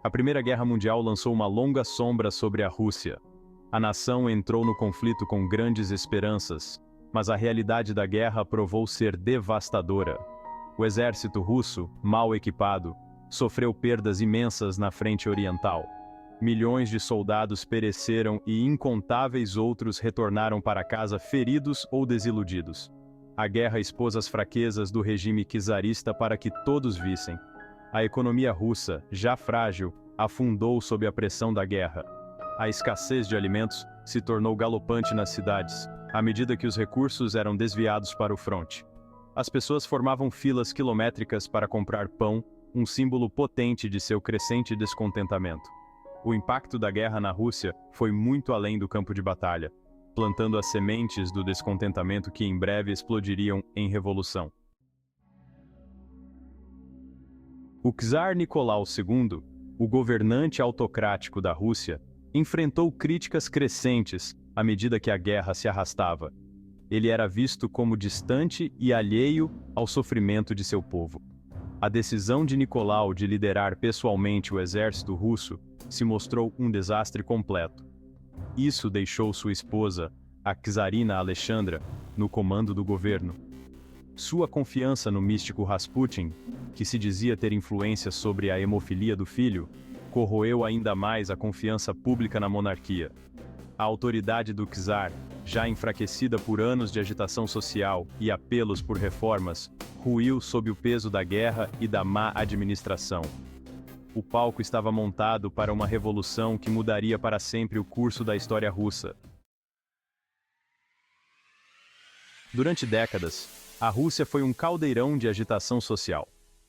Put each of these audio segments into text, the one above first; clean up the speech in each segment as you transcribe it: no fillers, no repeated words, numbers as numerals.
A Primeira Guerra Mundial lançou uma longa sombra sobre a Rússia. A nação entrou no conflito com grandes esperanças, mas a realidade da guerra provou ser devastadora. O exército russo, mal equipado, sofreu perdas imensas na frente oriental. Milhões de soldados pereceram e incontáveis outros retornaram para casa feridos ou desiludidos. A guerra expôs as fraquezas do regime czarista para que todos vissem. A economia russa, já frágil, afundou sob a pressão da guerra. A escassez de alimentos se tornou galopante nas cidades, à medida que os recursos eram desviados para o fronte. As pessoas formavam filas quilométricas para comprar pão, um símbolo potente de seu crescente descontentamento. O impacto da guerra na Rússia foi muito além do campo de batalha, plantando as sementes do descontentamento que em breve explodiriam em revolução. O czar Nicolau II, o governante autocrático da Rússia, enfrentou críticas crescentes à medida que a guerra se arrastava. Ele era visto como distante e alheio ao sofrimento de seu povo. A decisão de Nicolau de liderar pessoalmente o exército russo se mostrou um desastre completo. Isso deixou sua esposa, a czarina Alexandra, no comando do governo. Sua confiança no místico Rasputin, que se dizia ter influência sobre a hemofilia do filho, corroeu ainda mais a confiança pública na monarquia. A autoridade do czar, já enfraquecida por anos de agitação social e apelos por reformas, ruiu sob o peso da guerra e da má administração. O palco estava montado para uma revolução que mudaria para sempre o curso da história russa. Durante décadas, a Rússia foi um caldeirão de agitação social.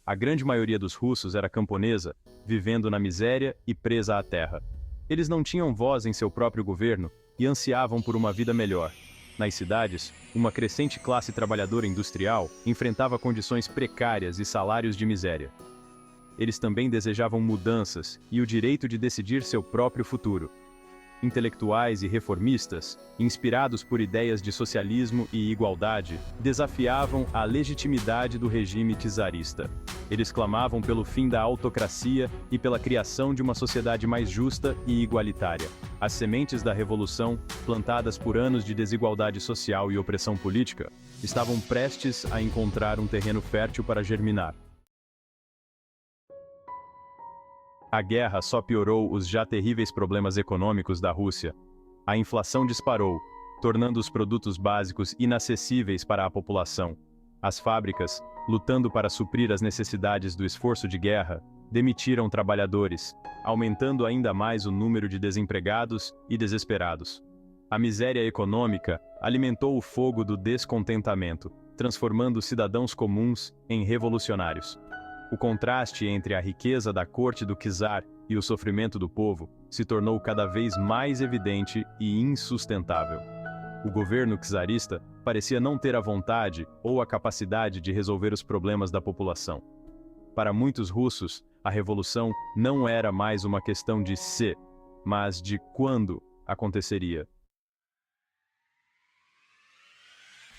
A grande maioria dos russos era camponesa, vivendo na miséria e presa à terra. Eles não tinham voz em seu próprio governo e ansiavam por uma vida melhor. Nas cidades, uma crescente classe trabalhadora industrial enfrentava condições precárias e salários de miséria. Eles também desejavam mudanças e o direito de decidir seu próprio futuro. Intelectuais e reformistas, inspirados por ideias de socialismo e igualdade, desafiavam a legitimidade do regime czarista. Eles clamavam pelo fim da autocracia e pela criação de uma sociedade mais justa e igualitária. As sementes da revolução, plantadas por anos de desigualdade social e opressão política, estavam prestes a encontrar um terreno fértil para germinar. A guerra só piorou os já terríveis problemas econômicos da Rússia. A inflação disparou, tornando os produtos básicos inacessíveis para a população. As fábricas, lutando para suprir as necessidades do esforço de guerra, demitiram trabalhadores, aumentando ainda mais o número de desempregados e desesperados. A miséria econômica alimentou o fogo do descontentamento, transformando cidadãos comuns em revolucionários. O contraste entre a riqueza da corte do czar e o sofrimento do povo se tornou cada vez mais evidente e insustentável. O governo czarista parecia não ter a vontade ou a capacidade de resolver os problemas da população. Para muitos russos, a revolução não era mais uma questão de se, mas de quando aconteceria.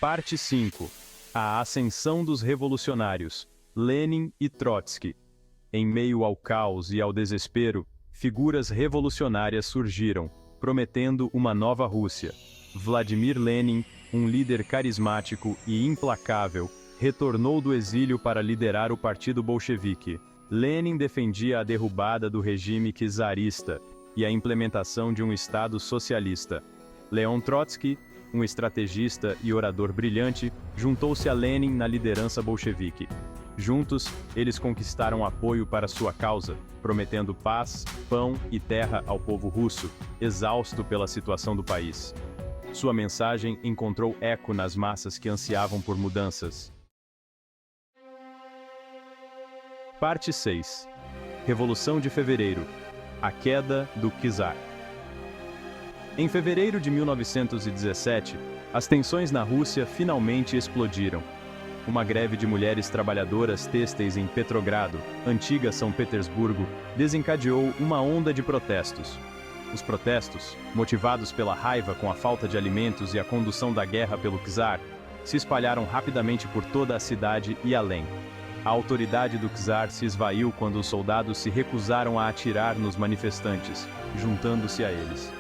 Parte 5. A ascensão dos revolucionários. Lenin e Trotsky. Em meio ao caos e ao desespero, figuras revolucionárias surgiram, prometendo uma nova Rússia. Vladimir Lenin, um líder carismático e implacável, retornou do exílio para liderar o Partido Bolchevique. Lenin defendia a derrubada do regime czarista e a implementação de um Estado socialista. Leon Trotsky, um estrategista e orador brilhante, juntou-se a Lenin na liderança bolchevique. Juntos, eles conquistaram apoio para sua causa, prometendo paz, pão e terra ao povo russo, exausto pela situação do país. Sua mensagem encontrou eco nas massas que ansiavam por mudanças. Parte 6. Revolução de Fevereiro. A queda do czar. Em fevereiro de 1917, as tensões na Rússia finalmente explodiram. Uma greve de mulheres trabalhadoras têxteis em Petrogrado, antiga São Petersburgo, desencadeou uma onda de protestos. Os protestos, motivados pela raiva com a falta de alimentos e a condução da guerra pelo czar, se espalharam rapidamente por toda a cidade e além. A autoridade do czar se esvaiu quando os soldados se recusaram a atirar nos manifestantes, juntando-se a eles.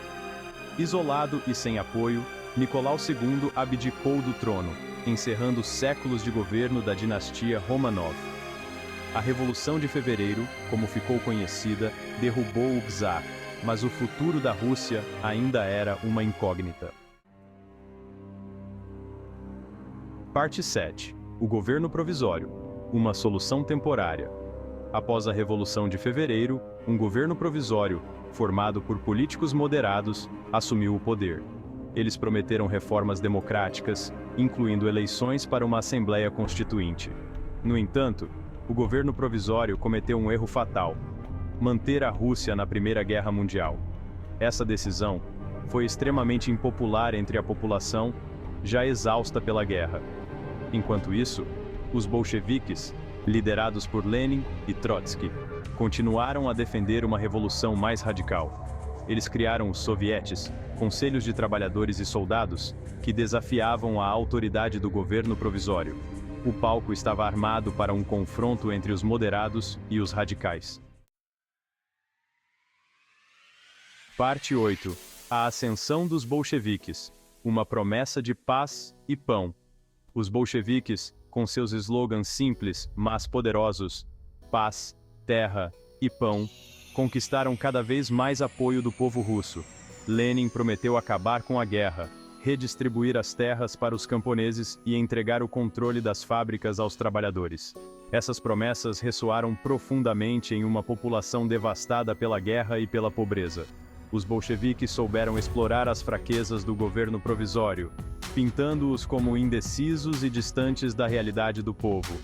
Isolado e sem apoio, Nicolau II abdicou do trono, encerrando séculos de governo da dinastia Romanov. A Revolução de Fevereiro, como ficou conhecida, derrubou o czar, mas o futuro da Rússia ainda era uma incógnita. Parte 7. O governo provisório. Uma solução temporária. Após a Revolução de Fevereiro, um governo provisório, formado por políticos moderados, assumiu o poder. Eles prometeram reformas democráticas, incluindo eleições para uma Assembleia Constituinte. No entanto, o governo provisório cometeu um erro fatal: manter a Rússia na Primeira Guerra Mundial. Essa decisão foi extremamente impopular entre a população, já exausta pela guerra. Enquanto isso, os bolcheviques, liderados por Lenin e Trotsky, continuaram a defender uma revolução mais radical. Eles criaram os sovietes, conselhos de trabalhadores e soldados, que desafiavam a autoridade do governo provisório. O palco estava armado para um confronto entre os moderados e os radicais. Parte 8. A ascensão dos bolcheviques. Uma promessa de paz e pão. Os bolcheviques, com seus slogans simples, mas poderosos, paz, terra e pão, conquistaram cada vez mais apoio do povo russo. Lenin prometeu acabar com a guerra, redistribuir as terras para os camponeses e entregar o controle das fábricas aos trabalhadores. Essas promessas ressoaram profundamente em uma população devastada pela guerra e pela pobreza. Os bolcheviques souberam explorar as fraquezas do governo provisório, pintando-os como indecisos e distantes da realidade do povo.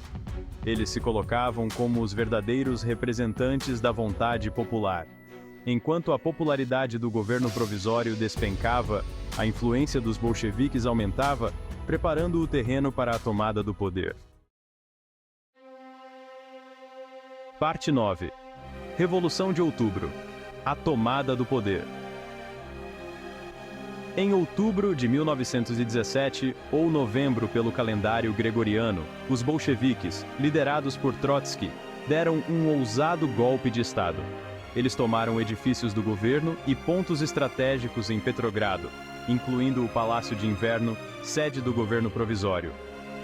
Eles se colocavam como os verdadeiros representantes da vontade popular. Enquanto a popularidade do governo provisório despencava, a influência dos bolcheviques aumentava, preparando o terreno para a tomada do poder. Parte 9. Revolução de Outubro. A tomada do poder. Em outubro de 1917, ou novembro pelo calendário gregoriano, os bolcheviques, liderados por Trotsky, deram um ousado golpe de Estado. Eles tomaram edifícios do governo e pontos estratégicos em Petrogrado, incluindo o Palácio de Inverno, sede do governo provisório.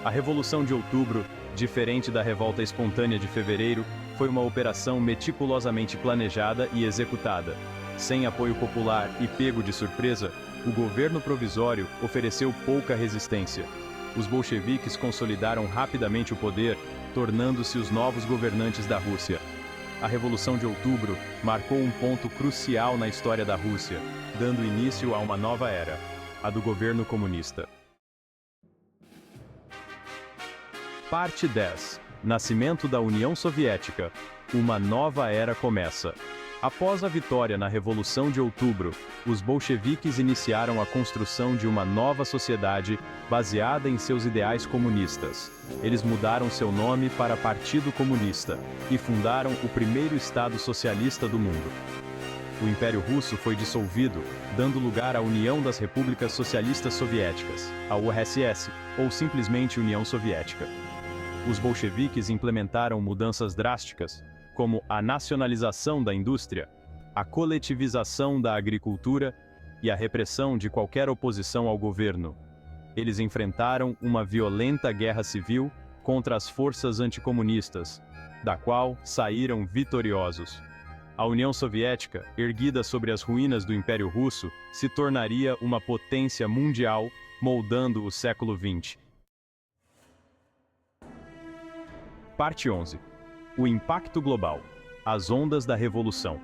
A Revolução de Outubro, diferente da Revolta Espontânea de Fevereiro, foi uma operação meticulosamente planejada e executada. Sem apoio popular e pego de surpresa, o governo provisório ofereceu pouca resistência. Os bolcheviques consolidaram rapidamente o poder, tornando-se os novos governantes da Rússia. A Revolução de Outubro marcou um ponto crucial na história da Rússia, dando início a uma nova era, a do governo comunista. Parte 10. Nascimento da União Soviética. Uma nova era começa. Após a vitória na Revolução de Outubro, os bolcheviques iniciaram a construção de uma nova sociedade baseada em seus ideais comunistas. Eles mudaram seu nome para Partido Comunista e fundaram o primeiro Estado socialista do mundo. O Império Russo foi dissolvido, dando lugar à União das Repúblicas Socialistas Soviéticas, a URSS, ou simplesmente União Soviética. Os bolcheviques implementaram mudanças drásticas, como a nacionalização da indústria, a coletivização da agricultura e a repressão de qualquer oposição ao governo. Eles enfrentaram uma violenta guerra civil contra as forças anticomunistas, da qual saíram vitoriosos. A União Soviética, erguida sobre as ruínas do Império Russo, se tornaria uma potência mundial, moldando o século XX. Parte 11. O impacto global. As ondas da Revolução.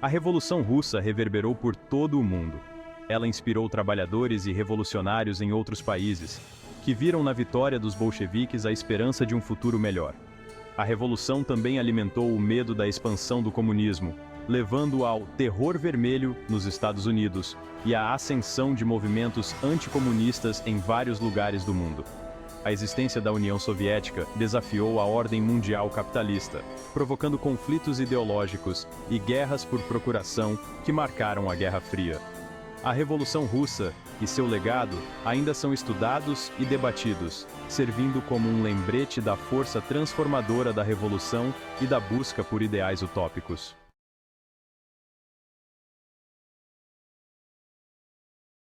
A Revolução Russa reverberou por todo o mundo. Ela inspirou trabalhadores e revolucionários em outros países, que viram na vitória dos bolcheviques a esperança de um futuro melhor. A Revolução também alimentou o medo da expansão do comunismo, levando ao terror vermelho nos Estados Unidos e à ascensão de movimentos anticomunistas em vários lugares do mundo. A existência da União Soviética desafiou a ordem mundial capitalista, provocando conflitos ideológicos e guerras por procuração que marcaram a Guerra Fria. A Revolução Russa e seu legado ainda são estudados e debatidos, servindo como um lembrete da força transformadora da revolução e da busca por ideais utópicos.